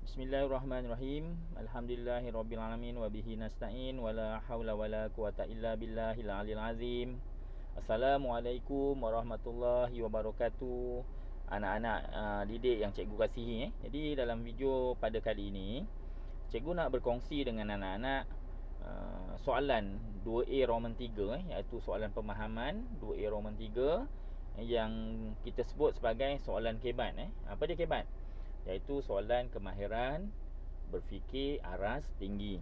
Bismillahirrahmanirrahim. Alhamdulillahirabbil alamin wa bihi nasta'in wala haula wala quwata illa billahil aliyil azim. Assalamualaikum warahmatullahi wabarakatuh. Anak-anak didik yang cikgu kasihi. Jadi dalam video pada kali ini, cikgu nak berkongsi dengan anak-anak soalan 2A Roman 3 iaitu soalan pemahaman 2A Roman 3 yang kita sebut sebagai soalan kebat. Apa dia kebat? Iaitu soalan kemahiran berfikir aras tinggi.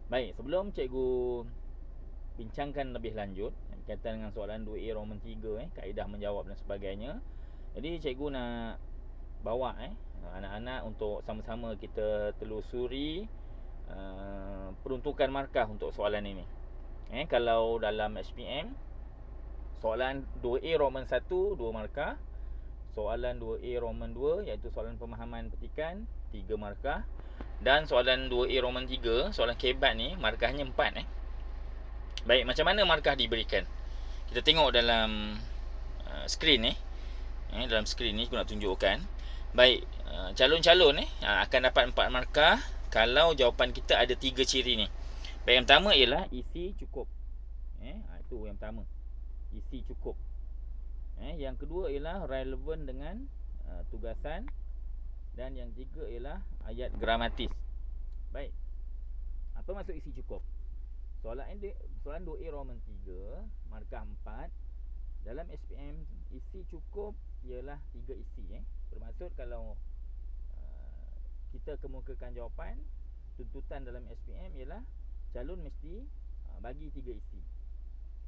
Baik, sebelum cikgu bincangkan lebih lanjut berkaitan dengan soalan 2A Roman 3 kaedah menjawab dan sebagainya. Jadi cikgu nak bawa anak-anak untuk sama-sama kita telusuri peruntukan markah untuk soalan ini. Kalau dalam SPM soalan 2A Roman 1 2 markah, soalan 2A Roman 2 iaitu soalan pemahaman petikan 3 markah, dan soalan 2A Roman 3 soalan kebat ni markahnya 4. Baik, macam mana markah diberikan? Kita tengok dalam skrin ni. Dalam skrin ni aku nak tunjukkan. Baik, calon-calon akan dapat 4 markah kalau jawapan kita ada 3 ciri ni. Baik, yang pertama ialah isi cukup. Itu yang pertama. Isi cukup. Yang kedua ialah relevan dengan tugasan, dan yang ketiga ialah ayat gramatis. Baik. Apa maksud isi cukup? Soalan 2A Roman 3 markah 4. Dalam SPM isi cukup ialah 3 isi. Bermaksud kalau kita kemukakan jawapan, tuntutan dalam SPM ialah calon mesti bagi 3 isi.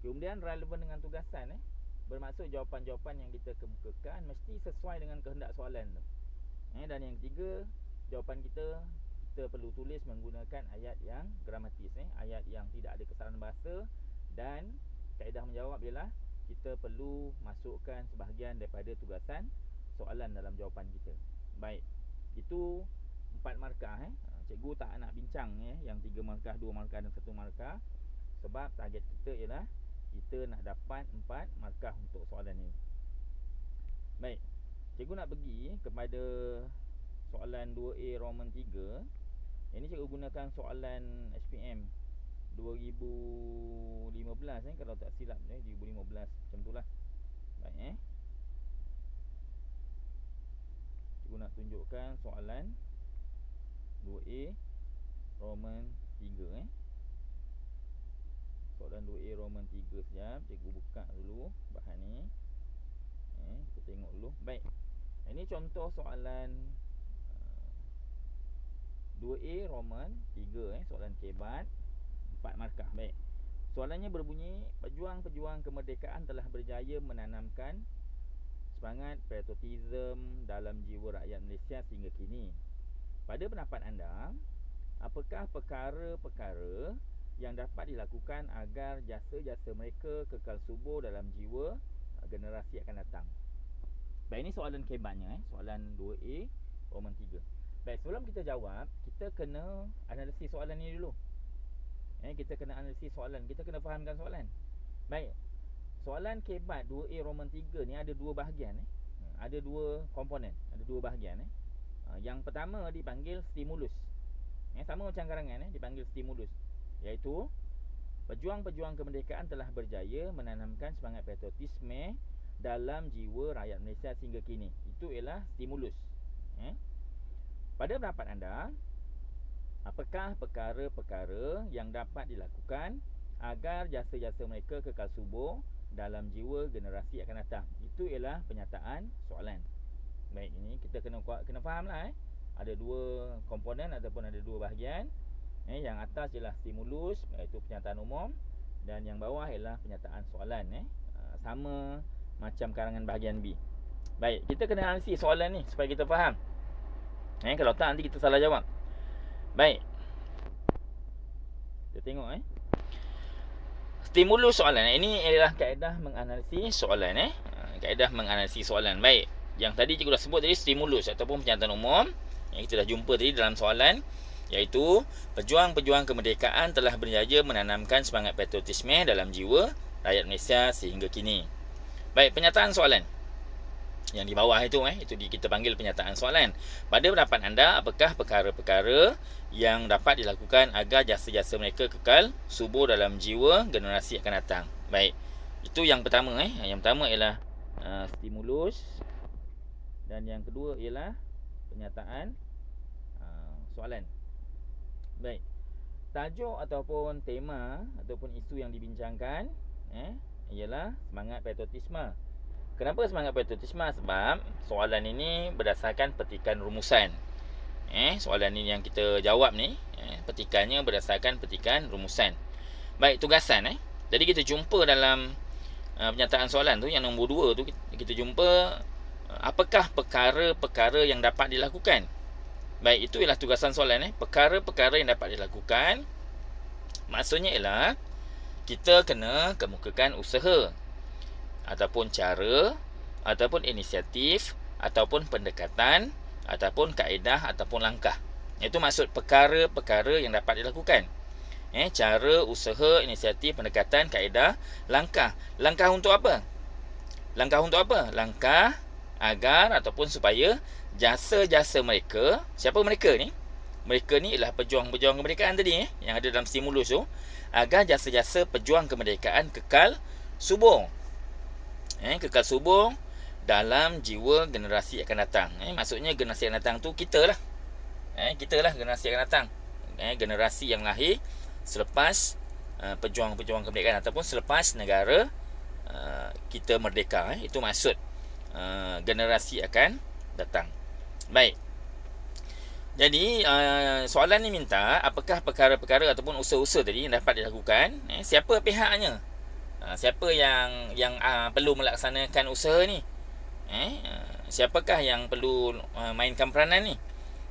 Kemudian relevan dengan tugasan, bermaksud jawapan-jawapan yang kita kemukakan mesti sesuai dengan kehendak soalan tu. Dan yang ketiga, jawapan kita perlu tulis menggunakan ayat yang gramatis, ayat yang tidak ada kesalahan bahasa, dan kaedah menjawab ialah kita perlu masukkan sebahagian daripada tugasan soalan dalam jawapan kita. Baik, itu 4 markah. Cikgu tak nak bincang yang 3 markah, 2 markah dan 1 markah, sebab target kita ialah kita nak dapat 4 markah untuk soalan ini. Baik, cikgu nak pergi kepada soalan 2A Roman 3. Ini cikgu gunakan soalan SPM 2015 kalau tak silap 2015 macam itulah. Baik, cikgu nak tunjukkan soalan 2A Roman 3 soalan 2A Roman 3 sekejap. Cikgu buka dulu bahan ni. Kita tengok dulu. Baik, ini contoh soalan 2A Roman 3 soalan kebat 4 markah. Baik, soalannya berbunyi, pejuang-pejuang kemerdekaan telah berjaya menanamkan semangat patriotisme dalam jiwa rakyat Malaysia sehingga kini. Pada pendapat anda, apakah perkara-perkara yang dapat dilakukan agar jasa-jasa mereka kekal subur dalam jiwa generasi akan datang? Baik, ini soalan kebatnya, soalan 2A Roman 3. Baik, sebelum kita jawab, kita kena analisis soalan ni dulu. Kita kena analisis soalan, kita kena fahamkan soalan. Baik, soalan kebat 2A Roman 3 ni ada 2 bahagian. Ada 2 komponen, ada 2 bahagian. Yang pertama dipanggil stimulus. Sama macam karangan, dipanggil stimulus, iaitu pejuang-pejuang kemerdekaan telah berjaya menanamkan semangat patriotisme dalam jiwa rakyat Malaysia sehingga kini. Itu ialah stimulus. Pada pendapat anda, apakah perkara-perkara yang dapat dilakukan agar jasa-jasa mereka kekal subur dalam jiwa generasi akan datang? Itu ialah penyataan soalan. Baik, ini kita kena fahamlah. Ada 2 komponen ataupun ada 2 bahagian. Yang atas ialah stimulus, iaitu penyataan umum, dan yang bawah ialah penyataan soalan. Sama macam karangan bahagian B. Baik, kita kena analisis soalan ni supaya kita faham. Kalau tak nanti kita salah jawab. Baik, kita tengok stimulus soalan. Ini ialah kaedah menganalisis soalan. Kaedah menganalisis soalan. Baik, yang tadi cikgu dah sebut tadi stimulus ataupun penyataan umum yang kita dah jumpa tadi dalam soalan, iaitu pejuang-pejuang kemerdekaan telah berjaya menanamkan semangat patriotisme dalam jiwa rakyat Malaysia sehingga kini. Baik, penyataan soalan. Yang di bawah itu kita panggil penyataan soalan. Pada pendapat anda, apakah perkara-perkara yang dapat dilakukan agar jasa-jasa mereka kekal subur dalam jiwa generasi akan datang? Baik. Itu yang pertama Yang pertama ialah stimulus, dan yang kedua ialah penyataan soalan. Baik. Tajuk ataupun tema ataupun isu yang dibincangkan ialah semangat patriotisme. Kenapa semangat patriotisme? Sebab soalan ini berdasarkan petikan rumusan. Soalan ini yang kita jawab ni, petikannya berdasarkan petikan rumusan. Baik, tugasan Jadi kita jumpa dalam penyataan soalan tu, yang nombor 2 tu, kita jumpa apakah perkara-perkara yang dapat dilakukan. Baik, itu ialah tugasan soalan perkara-perkara yang dapat dilakukan. Maksudnya ialah kita kena kemukakan usaha ataupun cara ataupun inisiatif ataupun pendekatan ataupun kaedah ataupun langkah. Itu maksud perkara-perkara yang dapat dilakukan. Cara, usaha, inisiatif, pendekatan, kaedah, langkah. Langkah untuk apa? Langkah untuk apa? Langkah agar ataupun supaya jasa-jasa mereka. Siapa mereka ni? Mereka ni ialah pejuang-pejuang kemerdekaan tadi yang ada dalam stimulus tu. Agar jasa-jasa pejuang kemerdekaan kekal subur. Kekal subur dalam jiwa generasi akan datang. Maksudnya generasi akan datang tu kita lah. Kita lah generasi akan datang. Generasi yang lahir selepas pejuang-pejuang kemerdekaan ataupun selepas negara kita merdeka. Itu maksud generasi akan datang. Baik. Jadi soalan ni minta apakah perkara-perkara ataupun usaha-usaha tadi yang dapat dilakukan, siapa pihaknya? Siapa yang perlu melaksanakan usaha ni? Siapakah yang perlu mainkan peranan ni?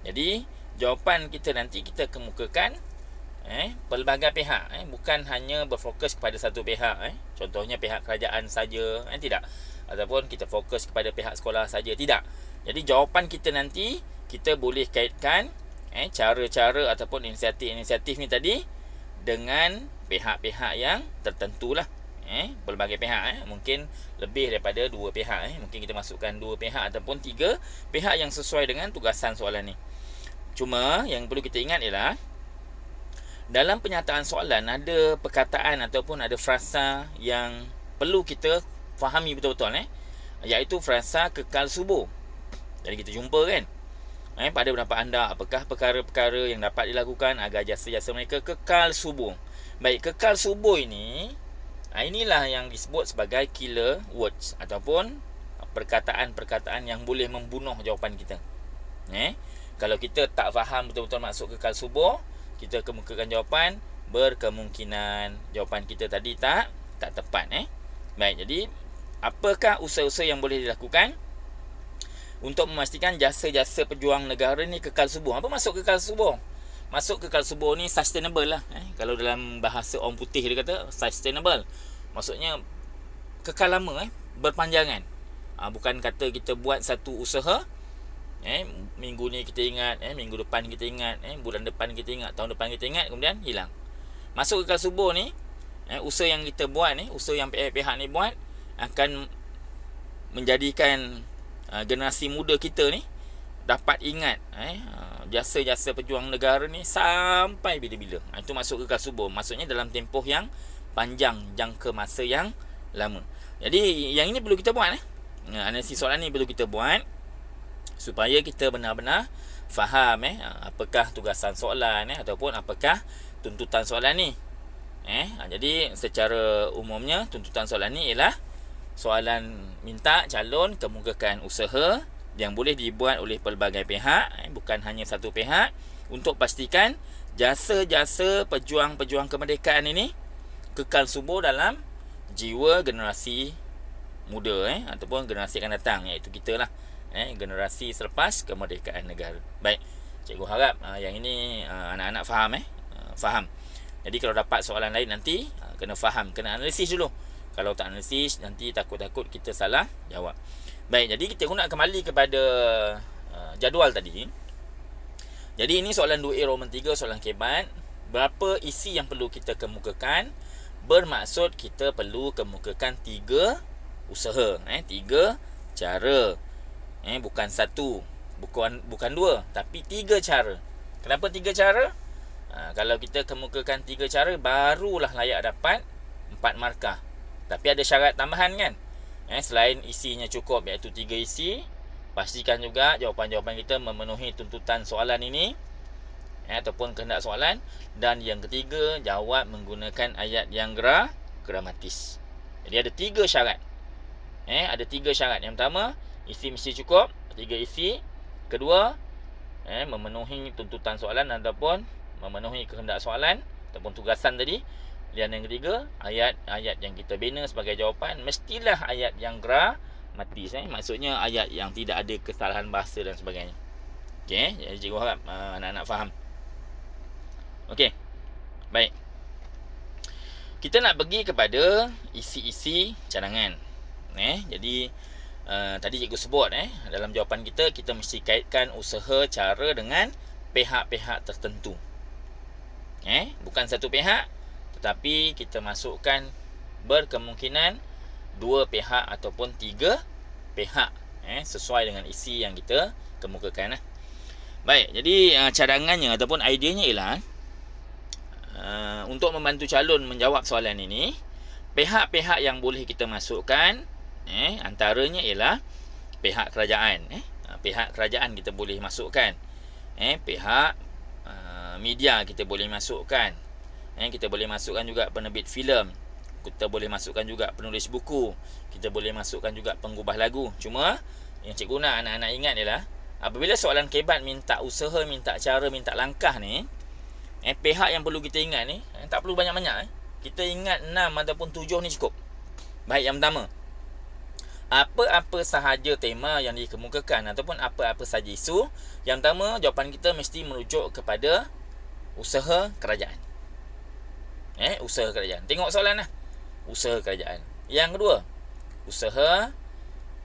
Jadi jawapan kita nanti kita kemukakan pelbagai pihak, bukan hanya berfokus kepada satu pihak. Contohnya pihak kerajaan saja, tidak. Ataupun kita fokus kepada pihak sekolah saja, tidak. Jadi jawapan kita nanti kita boleh kaitkan cara-cara ataupun inisiatif-inisiatif ni tadi dengan pihak-pihak yang tertentu lah. Pelbagai pihak, mungkin lebih daripada 2 pihak. Mungkin kita masukkan 2 pihak ataupun 3 pihak yang sesuai dengan tugasan soalan ni. Cuma yang perlu kita ingat ialah dalam penyataan soalan ada perkataan ataupun ada frasa yang perlu kita fahami betul-betul, iaitu frasa kekal subur. Jadi kita jumpa kan, pada pendapat anda, apakah perkara-perkara yang dapat dilakukan agar jasa-jasa mereka kekal subur. Baik, kekal subur ini, inilah yang disebut sebagai killer words ataupun perkataan-perkataan yang boleh membunuh jawapan kita. Kalau kita tak faham betul-betul maksud kekal subur, kita kemukakan jawapan, berkemungkinan jawapan kita tadi tak tepat. Baik, jadi apakah usaha-usaha yang boleh dilakukan untuk memastikan jasa-jasa pejuang negara ni kekal subur? Apa maksud kekal subur? Maksud kekal subur ni sustainable lah. Kalau dalam bahasa orang putih dia kata sustainable. Maksudnya kekal lama, berpanjangan. Bukan kata kita buat satu usaha, minggu ni kita ingat, minggu depan kita ingat, bulan depan kita ingat, tahun depan kita ingat, kemudian hilang. Masuk kekal subur ni, usaha yang kita buat ni, usaha yang pihak-pihak ni buat akan menjadikan generasi muda kita ni dapat ingat jasa-jasa pejuang negara ni sampai bila-bila. Itu masuk kekal subur. Maksudnya dalam tempoh yang panjang, jangka masa yang lama. Jadi yang ini perlu kita buat. Analisis soalan ni perlu kita buat supaya kita benar-benar faham apakah tugasan soalan ataupun apakah tuntutan soalan ni. Jadi secara umumnya tuntutan soalan ni ialah soalan minta calon kemukakan usaha yang boleh dibuat oleh pelbagai pihak, bukan hanya satu pihak, untuk pastikan jasa-jasa pejuang-pejuang kemerdekaan ini kekal subur dalam jiwa generasi muda ataupun generasi akan datang, iaitu kita lah, generasi selepas kemerdekaan negara. Baik, cikgu harap yang ini anak-anak faham. Jadi kalau dapat soalan lain nanti kena faham, kena analisis dulu. Kalau tak analisis nanti takut-takut kita salah jawab. Baik, jadi kita nak kembali kepada jadual tadi. Jadi ini soalan 2A Roman 3, soalan kebat. Berapa isi yang perlu kita kemukakan? Bermaksud kita perlu kemukakan 3 usaha, 3 cara Bukan satu, bukan dua, tapi 3 cara. Kenapa 3 cara? Kalau kita kemukakan 3 cara, barulah layak dapat 4 markah. Tapi ada syarat tambahan kan. Selain isinya cukup, iaitu 3 isi, pastikan juga jawapan-jawapan kita memenuhi tuntutan soalan ini, ataupun kehendak soalan. Dan yang ketiga, jawab menggunakan ayat yang gramatis. Jadi ada 3 syarat. Ada 3 syarat. Yang pertama, isi mesti cukup, 3 isi. Kedua, memenuhi tuntutan soalan ataupun memenuhi kehendak soalan ataupun tugasan tadi. Dan yang ketiga, ayat-ayat yang kita bina sebagai jawapan mestilah ayat yang gramatis. Maksudnya ayat yang tidak ada kesalahan bahasa dan sebagainya. Okey, jadi cikgu harap anak-anak faham. Okey. Baik. Kita nak pergi kepada isi-isi cadangan. Jadi tadi cikgu sebut dalam jawapan kita mesti kaitkan usaha cara dengan pihak-pihak tertentu. Bukan satu pihak, tetapi kita masukkan berkemungkinan 2 pihak ataupun 3 pihak, sesuai dengan isi yang kita kemukakan. Baik, jadi cadangannya ataupun ideanya ialah untuk membantu calon menjawab soalan ini, pihak-pihak yang boleh kita masukkan antaranya ialah pihak kerajaan. Pihak kerajaan kita boleh masukkan. Pihak media kita boleh masukkan. Kita boleh masukkan juga penerbit filem. Kita boleh masukkan juga penulis buku. Kita boleh masukkan juga penggubah lagu. Cuma yang cikgu nak anak-anak ingat ialah apabila soalan kebat minta usaha, minta cara, minta langkah ni, pihak yang perlu kita ingat ni tak perlu banyak-banyak. Kita ingat 6 ataupun 7 ni cukup. Baik, yang pertama, apa-apa sahaja tema yang dikemukakan ataupun apa-apa sahaja isu, yang pertama jawapan kita mesti merujuk kepada usaha kerajaan. Usaha kerajaan. Tengok soalan lah. Usaha kerajaan. Yang kedua, usaha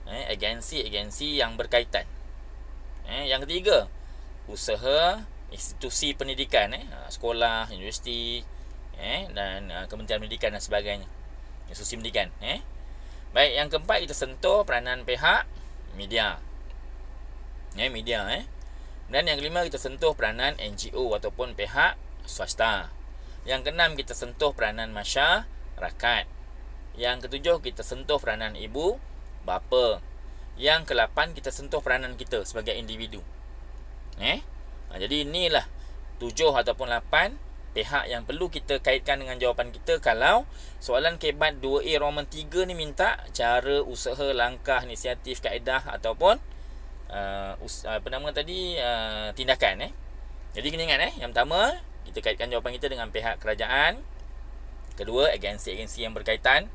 agensi-agensi yang berkaitan. Yang ketiga, usaha institusi pendidikan, sekolah, universiti, dan Kementerian Pendidikan dan sebagainya. Institusi pendidikan. Baik, yang keempat kita sentuh peranan pihak media. Media. Dan yang kelima kita sentuh peranan NGO ataupun pihak swasta. Yang keenam kita sentuh peranan masyarakat. Yang ketujuh kita sentuh peranan ibu bapa. Yang ke-8 kita sentuh peranan kita sebagai individu. Jadi inilah 7 ataupun 8 pihak yang perlu kita kaitkan dengan jawapan kita kalau soalan kebat 2A Roman 3 ni minta cara, usaha, langkah, inisiatif, kaedah ataupun tindakan. Jadi kena ingat yang pertama kita kaitkan jawapan kita dengan pihak kerajaan. Kedua, agensi-agensi yang berkaitan,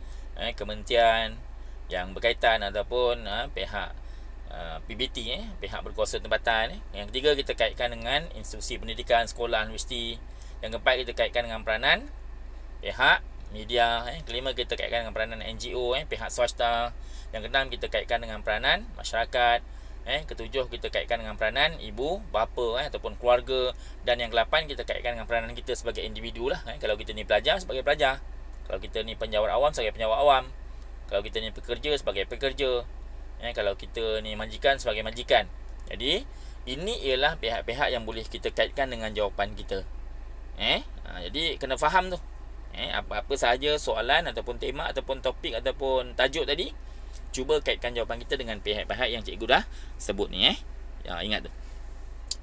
kementerian yang berkaitan ataupun pihak PBT, pihak berkuasa tempatan. Yang ketiga kita kaitkan dengan institusi pendidikan, sekolah, universiti. Yang keempat kita kaitkan dengan peranan pihak media. Kelima kita kaitkan dengan peranan NGO, pihak swasta. Yang keenam kita kaitkan dengan peranan masyarakat. Ketujuh kita kaitkan dengan peranan ibu bapa ataupun keluarga. Dan yang ke-8 kita kaitkan dengan peranan kita sebagai individu lah. Kalau kita ni pelajar, sebagai pelajar. Kalau kita ni penjawat awam, sebagai penjawat awam. Kalau kita ni pekerja, sebagai pekerja. Kalau kita ni majikan, sebagai majikan. Jadi ini ialah pihak-pihak yang boleh kita kaitkan dengan jawapan kita. Jadi kena faham tu. Apa-apa sahaja soalan ataupun tema ataupun topik ataupun tajuk tadi, cuba kaitkan jawapan kita dengan pihak-pihak yang cikgu dah sebut ni. Ingat tu.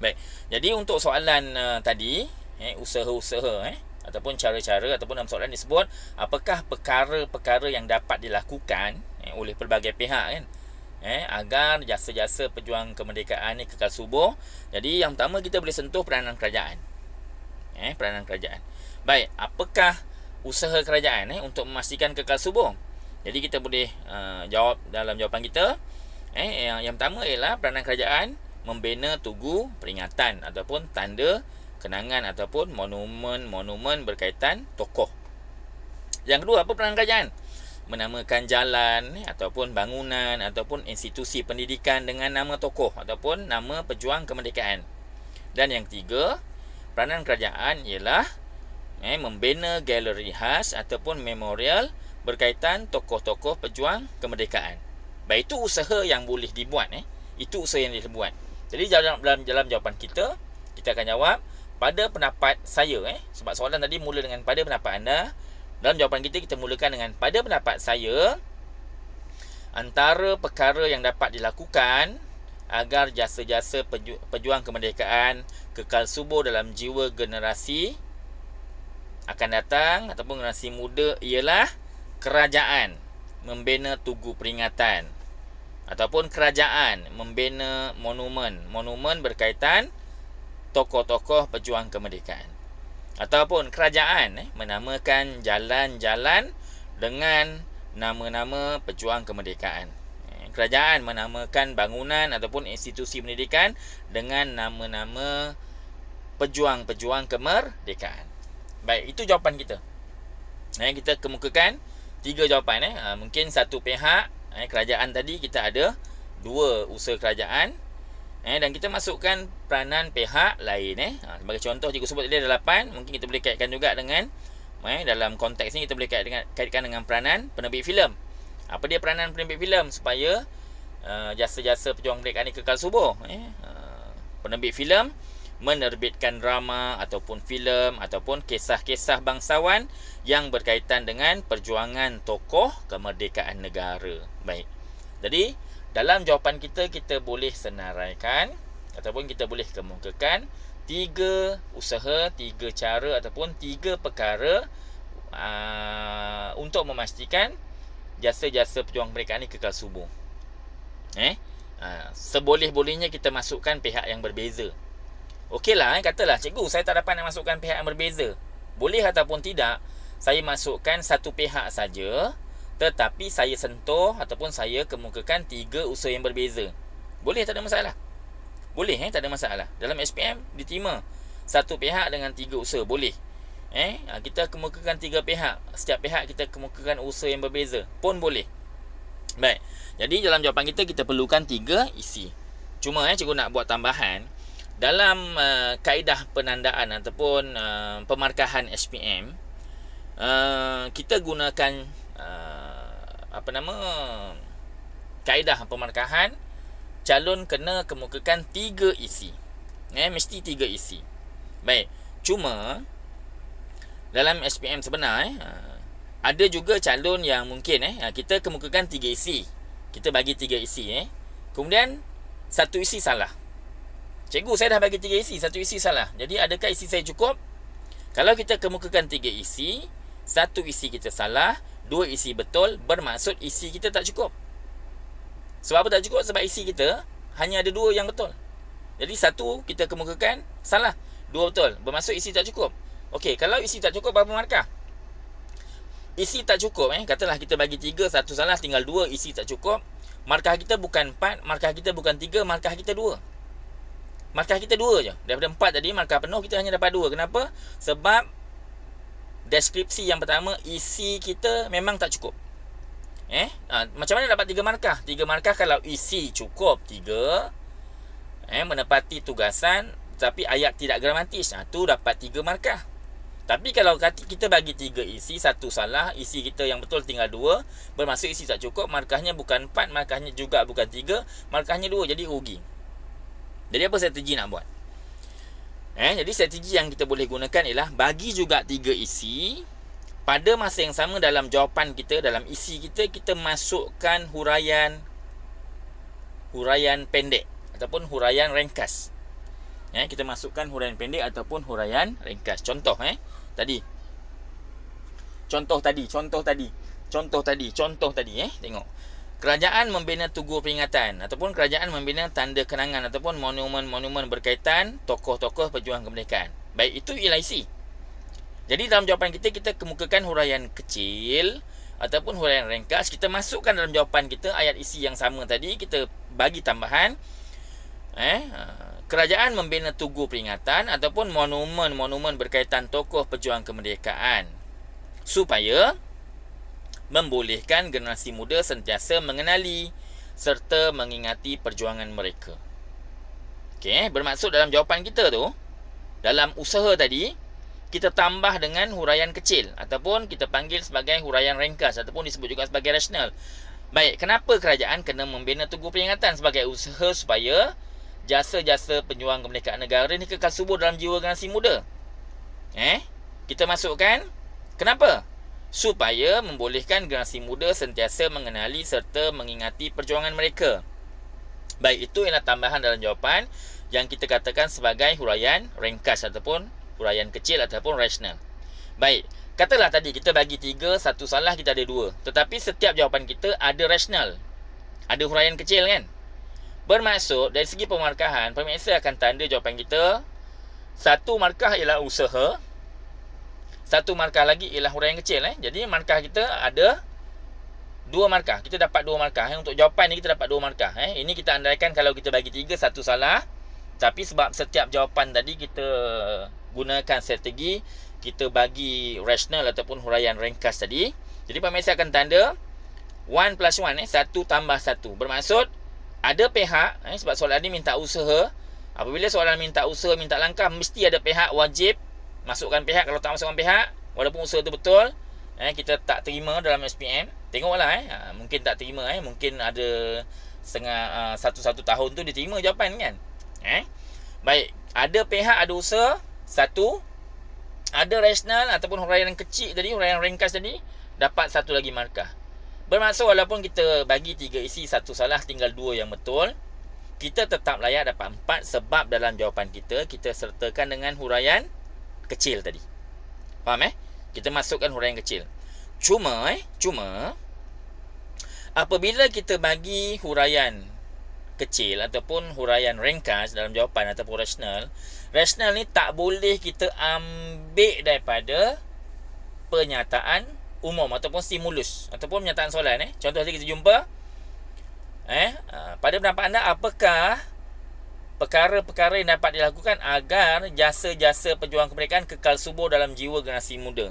Baik. Jadi untuk soalan tadi, usaha-usaha ataupun cara-cara ataupun dalam soalan disebut apakah perkara-perkara yang dapat dilakukan oleh pelbagai pihak kan, agar jasa-jasa pejuang kemerdekaan ni kekal subuh. Jadi yang pertama kita boleh sentuh peranan kerajaan. Peranan kerajaan. Baik, apakah usaha kerajaan untuk memastikan kekal subuh? Jadi kita boleh jawab dalam jawapan kita. Yang pertama ialah peranan kerajaan membina tugu peringatan ataupun tanda kenangan ataupun monumen berkaitan tokoh. Yang kedua, apa peranan kerajaan? Menamakan jalan ataupun bangunan ataupun institusi pendidikan dengan nama tokoh ataupun nama pejuang kemerdekaan. Dan yang ketiga, peranan kerajaan ialah membina galeri khas ataupun memorial berkaitan tokoh-tokoh pejuang kemerdekaan. Baik, itu usaha yang boleh dibuat. Itu usaha yang dia buat. Jadi dalam jawapan kita akan jawab pada pendapat saya. Sebab soalan tadi mula dengan pada pendapat anda. Dalam jawapan kita mulakan dengan pada pendapat saya, antara perkara yang dapat dilakukan agar jasa-jasa pejuang kemerdekaan kekal subur dalam jiwa generasi akan datang ataupun generasi muda ialah kerajaan membina tugu peringatan ataupun kerajaan membina monumen berkaitan tokoh-tokoh pejuang kemerdekaan, ataupun kerajaan menamakan jalan-jalan dengan nama-nama pejuang kemerdekaan. Kerajaan menamakan bangunan ataupun institusi pendidikan dengan nama-nama pejuang-pejuang kemerdekaan. Baik, itu jawapan kita. Kita kemukakan 3 jawapan. Mungkin satu pihak, kerajaan tadi kita ada 2 usaha kerajaan, dan kita masukkan peranan pihak lain. Sebagai contoh, cikgu sebut tadi ada 8. Mungkin kita boleh kaitkan juga dengan dalam konteks ni kita boleh kaitkan dengan peranan penerbit filem. Apa dia peranan penerbit filem supaya jasa-jasa pejuang kemerdekaan ni kekal subur? Penerbit filem menerbitkan drama ataupun filem ataupun kisah-kisah bangsawan yang berkaitan dengan perjuangan tokoh kemerdekaan negara. Baik. Jadi dalam jawapan kita boleh senaraikan ataupun kita boleh kemukakan 3 usaha, 3 cara ataupun 3 perkara untuk memastikan jasa-jasa pejuang kemerdekaan ni kekal subur. Seboleh-bolehnya kita masukkan pihak yang berbeza. Okeylah, katalah cikgu saya tak dapat nak masukkan pihak yang berbeza. Boleh ataupun tidak, saya masukkan satu pihak saja, tetapi saya sentuh ataupun saya kemukakan 3 usaha yang berbeza. Boleh, tak ada masalah. Boleh, tak ada masalah. Dalam SPM diterima satu pihak dengan 3 usaha, boleh. Kita kemukakan 3 pihak, setiap pihak kita kemukakan usaha yang berbeza pun boleh. Baik. Jadi dalam jawapan kita perlukan 3 isi. Cuma cikgu nak buat tambahan. Dalam kaedah penandaan ataupun pemarkahan SPM, kita gunakan kaedah pemarkahan calon kena kemukakan 3 isi. Mesti 3 isi. Baik. Cuma dalam SPM sebenar ada juga calon yang mungkin kita kemukakan 3 isi. Kita bagi 3 isi. Kemudian 1 isi salah. Cikgu saya dah bagi 3 isi, 1 isi salah. Jadi adakah isi saya cukup? Kalau kita kemukakan 3 isi, 1 isi kita salah, 2 isi betul, bermaksud isi kita tak cukup. Sebab apa tak cukup? Sebab isi kita hanya ada 2 yang betul. Jadi 1 kita kemukakan salah, 2 betul, bermaksud isi tak cukup. Okey, kalau isi tak cukup, berapa markah? Isi tak cukup, katalah kita bagi 3, 1 salah, tinggal 2 isi tak cukup. Markah kita bukan 4, markah kita bukan 3, markah kita 2. Markah kita 2 je. Daripada 4 tadi, markah penuh kita hanya dapat 2. Kenapa? Sebab deskripsi yang pertama, isi kita memang tak cukup. Macam mana dapat 3 markah? 3 markah kalau isi cukup 3, menepati tugasan, tapi ayat tidak gramatis, tu dapat 3 markah. Tapi kalau kita bagi 3 isi, 1 salah, isi kita yang betul tinggal 2, bermaksud isi tak cukup, markahnya bukan 4, markahnya juga bukan 3, markahnya 2, jadi rugi. Jadi apa strategi nak buat? Jadi strategi yang kita boleh gunakan ialah bagi juga 3 isi. Pada masa yang sama dalam jawapan kita, dalam isi kita, kita masukkan huraian pendek ataupun huraian ringkas. Kita masukkan huraian pendek ataupun huraian ringkas. Contoh tadi. Contoh tadi. Tengok. Kerajaan membina tugu peringatan ataupun kerajaan membina tanda kenangan ataupun monumen-monumen berkaitan tokoh-tokoh pejuang kemerdekaan. Baik, itu ialah isi. Jadi dalam jawapan kita kemukakan huraian kecil ataupun huraian ringkas. Kita masukkan dalam jawapan kita ayat isi yang sama tadi. Kita bagi tambahan. Kerajaan membina tugu peringatan ataupun monumen-monumen berkaitan tokoh pejuang kemerdekaan supaya membolehkan generasi muda sentiasa mengenali serta mengingati perjuangan mereka. Bermaksud dalam jawapan kita tu, dalam usaha tadi, kita tambah dengan huraian kecil ataupun kita panggil sebagai huraian ringkas ataupun disebut juga sebagai rasional. Baik, kenapa kerajaan kena membina Tugu Peringatan sebagai usaha supaya jasa-jasa pejuang kemerdekaan negara ni kekal subur dalam jiwa generasi muda? Kita masukkan kenapa? Supaya membolehkan generasi muda sentiasa mengenali serta mengingati perjuangan mereka. Baik, itu ialah tambahan dalam jawapan yang kita katakan sebagai huraian ringkas ataupun huraian kecil ataupun rasional. Baik, katalah tadi kita bagi 3, satu salah, kita ada 2. Tetapi setiap jawapan kita ada rasional. Ada huraian kecil kan? Bermaksud dari segi pemarkahan, pemirsa akan tanda jawapan kita. 1 markah ialah usaha. 1 markah lagi ialah huraian kecil. Jadi markah kita ada 2 markah. Kita dapat 2 markah. Untuk jawapan ni kita dapat 2 markah. Ini kita andaikan kalau kita bagi 3, 1 salah. Tapi sebab setiap jawapan tadi kita gunakan strategi, kita bagi rasional ataupun huraian ringkas tadi. Jadi pemirsa akan tanda 1 plus 1, 1 tambah 1. Bermaksud ada pihak, sebab soalan ni minta usaha. Apabila soalan minta usaha, minta langkah, mesti ada pihak wajib masukkan pihak. Kalau tak masukkan pihak, walaupun usaha tu betul, kita tak terima dalam SPM. Tengoklah, mungkin tak terima, mungkin ada setengah 1 tahun tu diterima jawapan kan. Baik, ada pihak, ada usaha, 1. Ada rasional ataupun huraian kecil tadi, huraian ringkas tadi, dapat 1 lagi markah. Bermaksud walaupun kita bagi 3 isi, 1 salah, tinggal 2 yang betul, kita tetap layak dapat 4 sebab dalam jawapan kita sertakan dengan huraian kecil tadi. Faham Kita masukkan huraian kecil. Cuma apabila kita bagi huraian kecil ataupun huraian ringkas dalam jawapan ataupun rasional ni tak boleh kita ambil daripada pernyataan umum ataupun stimulus ataupun pernyataan soalan. Contoh tadi kita jumpa pada pendapat anda, apakah perkara-perkara yang dapat dilakukan agar jasa-jasa pejuang kemerdekaan kekal subur dalam jiwa generasi muda?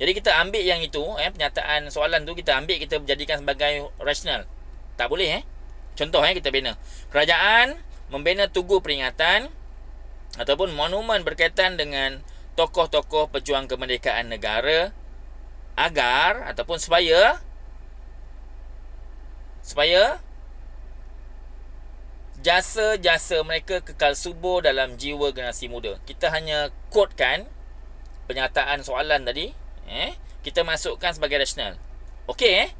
Jadi kita ambil yang itu, pernyataan soalan tu kita ambil, kita jadikan sebagai rasional. Tak boleh. Contoh kita bina. Kerajaan membina Tugu Peringatan ataupun monumen berkaitan dengan tokoh-tokoh pejuang kemerdekaan negara agar ataupun supaya jasa-jasa mereka kekal subur dalam jiwa generasi muda. Kita hanya kodekan pernyataan soalan tadi, kita masukkan sebagai rasional. Okey,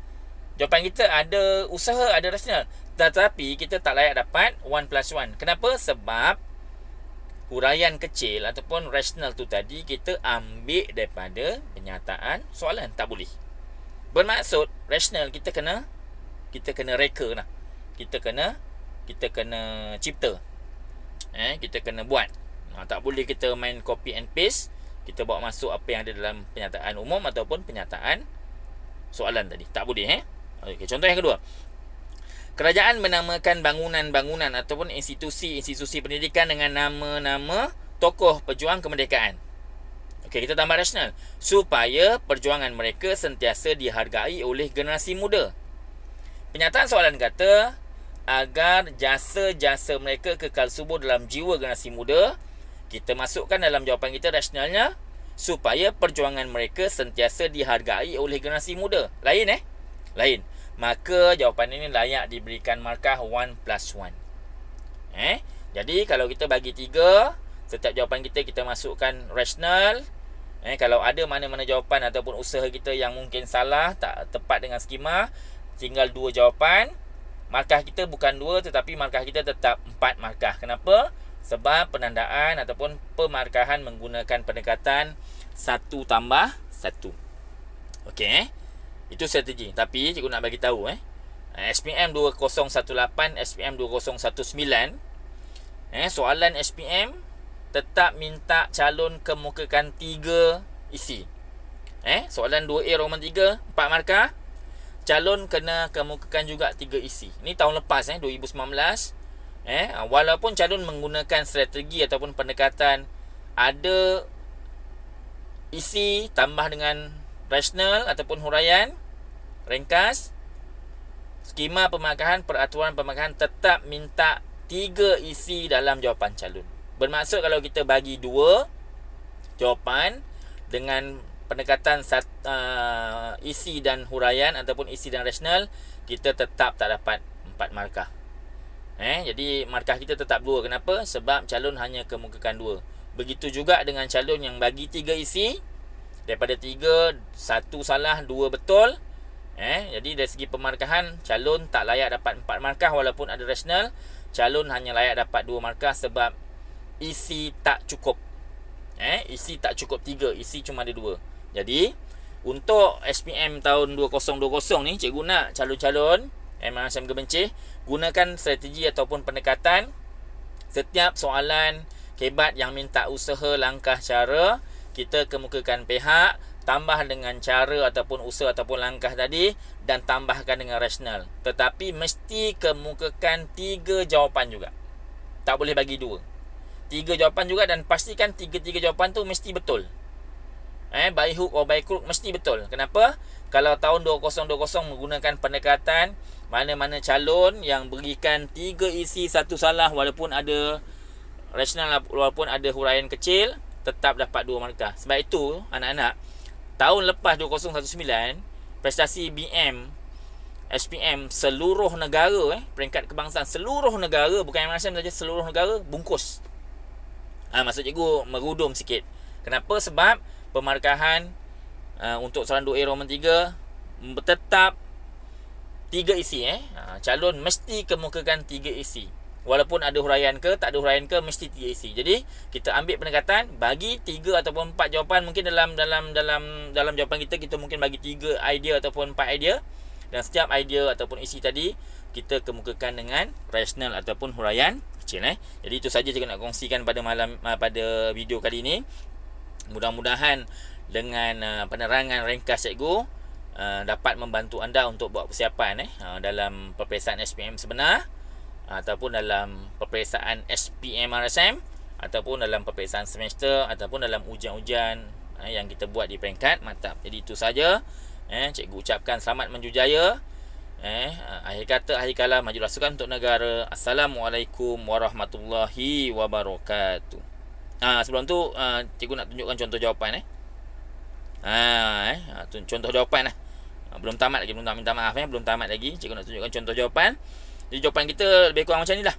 jawapan kita ada usaha, ada rasional. Tetapi kita tak layak dapat 1 plus 1. Kenapa? Sebab huraian kecil ataupun rasional tu tadi kita ambil daripada pernyataan soalan. Tak boleh. Bermaksud rasional kita kena reka lah. Kita kena cipta. Kita kena buat. Tak boleh kita main copy and paste. Kita bawa masuk apa yang ada dalam pernyataan umum ataupun pernyataan soalan tadi. Tak boleh. Okey, contoh yang kedua. Kerajaan menamakan bangunan-bangunan ataupun institusi-institusi pendidikan dengan nama-nama tokoh pejuang kemerdekaan. Okey, kita tambah rasional. Supaya perjuangan mereka sentiasa dihargai oleh generasi muda. Pernyataan soalan kata, agar jasa-jasa mereka kekal subur dalam jiwa generasi muda. Kita masukkan dalam jawapan kita rasionalnya, supaya perjuangan mereka sentiasa dihargai oleh generasi muda. Lain Lain. Maka jawapan ini layak diberikan markah 1 plus 1. Jadi kalau kita bagi 3, setiap jawapan kita masukkan rasional. Kalau ada mana-mana jawapan ataupun usaha kita yang mungkin salah, tak tepat dengan skema, tinggal 2 jawapan. Markah kita bukan 2, tetapi markah kita tetap 4 markah. Kenapa? Sebab penandaan ataupun pemarkahan menggunakan pendekatan 1 tambah 1. Okey. Itu strategi. Tapi cikgu nak bagi tahu SPM 2018, SPM 2019, soalan SPM tetap minta calon kemukakan 3 isi. Soalan 2A Roman 3 4 markah. Calon kena kemukakan juga 3 isi. Ini tahun lepas 2019. Walaupun calon menggunakan strategi ataupun pendekatan ada isi tambah dengan rasional ataupun huraian ringkas, skema pemarkahan, peraturan pemarkahan tetap minta 3 isi dalam jawapan calon. Bermaksud kalau kita bagi 2 jawapan dengan pendekatan isi dan huraian ataupun isi dan rasional, kita tetap tak dapat 4 markah. Jadi markah kita tetap 2. Kenapa? Sebab calon hanya kemukakan 2. Begitu juga dengan calon yang bagi 3 isi. Daripada 3, 1 salah, 2 betul. Jadi dari segi pemarkahan, calon tak layak dapat 4 markah walaupun ada rasional. Calon hanya layak dapat 2 markah sebab isi tak cukup. Isi tak cukup 3, isi cuma ada 2. Jadi untuk SPM tahun 2020 ni, cikgu nak calon-calon MRSM Gemencih gunakan strategi ataupun pendekatan setiap soalan kebat yang minta usaha, langkah, cara, kita kemukakan pihak, tambah dengan cara ataupun usaha ataupun langkah tadi, dan tambahkan dengan rasional. Tetapi mesti kemukakan 3 jawapan juga. Tak boleh bagi 2. 3 jawapan juga, dan pastikan 3 jawapan tu mesti betul. By hook or by crook mesti betul. Kenapa? Kalau tahun 2020 menggunakan pendekatan mana-mana calon yang berikan 3 isi 1 salah walaupun ada rasional, walaupun ada huraian kecil, tetap dapat 2 markah. Sebab itu anak-anak, tahun lepas 2019, prestasi BM SPM seluruh negara, peringkat kebangsaan seluruh negara, bukan MRSM saja, seluruh negara bungkus. Maksud cikgu merudum sikit. Kenapa? Sebab pemarkahan untuk soalan 2A Roman 3 tetap 3 isi. Calon mesti kemukakan 3 isi. Walaupun ada huraian ke, tak ada huraian ke, mesti 3 isi. Jadi kita ambil pendekatan, bagi 3 ataupun 4 jawapan. Mungkin dalam jawapan kita mungkin bagi 3 idea ataupun 4 idea, dan setiap idea ataupun isi tadi kita kemukakan dengan rasional ataupun huraian kecil. Jadi itu saja cikgu nak kongsikan pada video kali ini. Mudah-mudahan dengan penerangan ringkas cikgu dapat membantu anda untuk buat persiapan dalam peperiksaan SPM sebenar, ataupun dalam peperiksaan SPM RSM, ataupun dalam peperiksaan semester, ataupun dalam ujian-ujian yang kita buat di peringkat mantap. Jadi itu saja. Cikgu ucapkan selamat menjujaya. Akhir kata, akhir kalam, maju rasukan untuk negara. Assalamualaikum warahmatullahi wabarakatuh. Sebelum tu cikgu nak tunjukkan contoh jawapan. Contoh jawapan lah. Belum tamat lagi, belum tak minta maaf belum tamat lagi. Cikgu nak tunjukkan contoh jawapan. Jadi jawapan kita lebih kurang macam ni lah.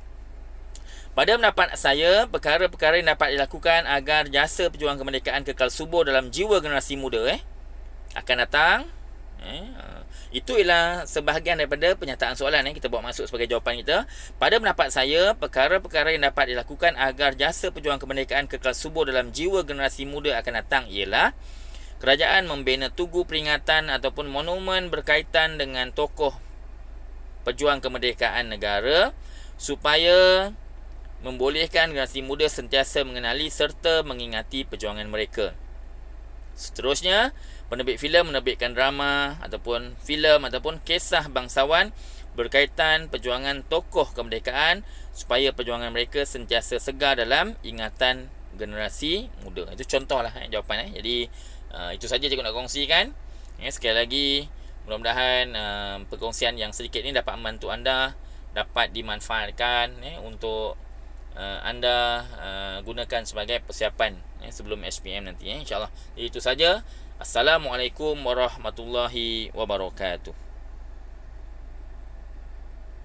Pada pendapat saya, perkara-perkara yang dapat dilakukan agar jasa perjuangan kemerdekaan kekal subur dalam jiwa generasi muda akan datang. Itu ialah sebahagian daripada penyataan soalan kita bawa masuk sebagai jawapan kita. Pada pendapat saya, perkara-perkara yang dapat dilakukan agar jasa perjuangan kemerdekaan kekal subur dalam jiwa generasi muda akan datang ialah kerajaan membina tugu peringatan ataupun monumen berkaitan dengan tokoh pejuang kemerdekaan negara supaya membolehkan generasi muda sentiasa mengenali serta mengingati perjuangan mereka. Seterusnya, penerbit filem menerbitkan drama ataupun filem ataupun kisah bangsawan berkaitan perjuangan tokoh kemerdekaan supaya perjuangan mereka sentiasa segar dalam ingatan generasi muda. Itu contohlah jawapan. Jadi itu saja cikgu nak kongsikan. Sekali lagi, mudah-mudahan perkongsian yang sedikit ini dapat membantu anda, dapat dimanfaatkan untuk anda gunakan sebagai persiapan sebelum SPM nanti, insyaAllah. Jadi itu saja. Assalamualaikum warahmatullahi wabarakatuh.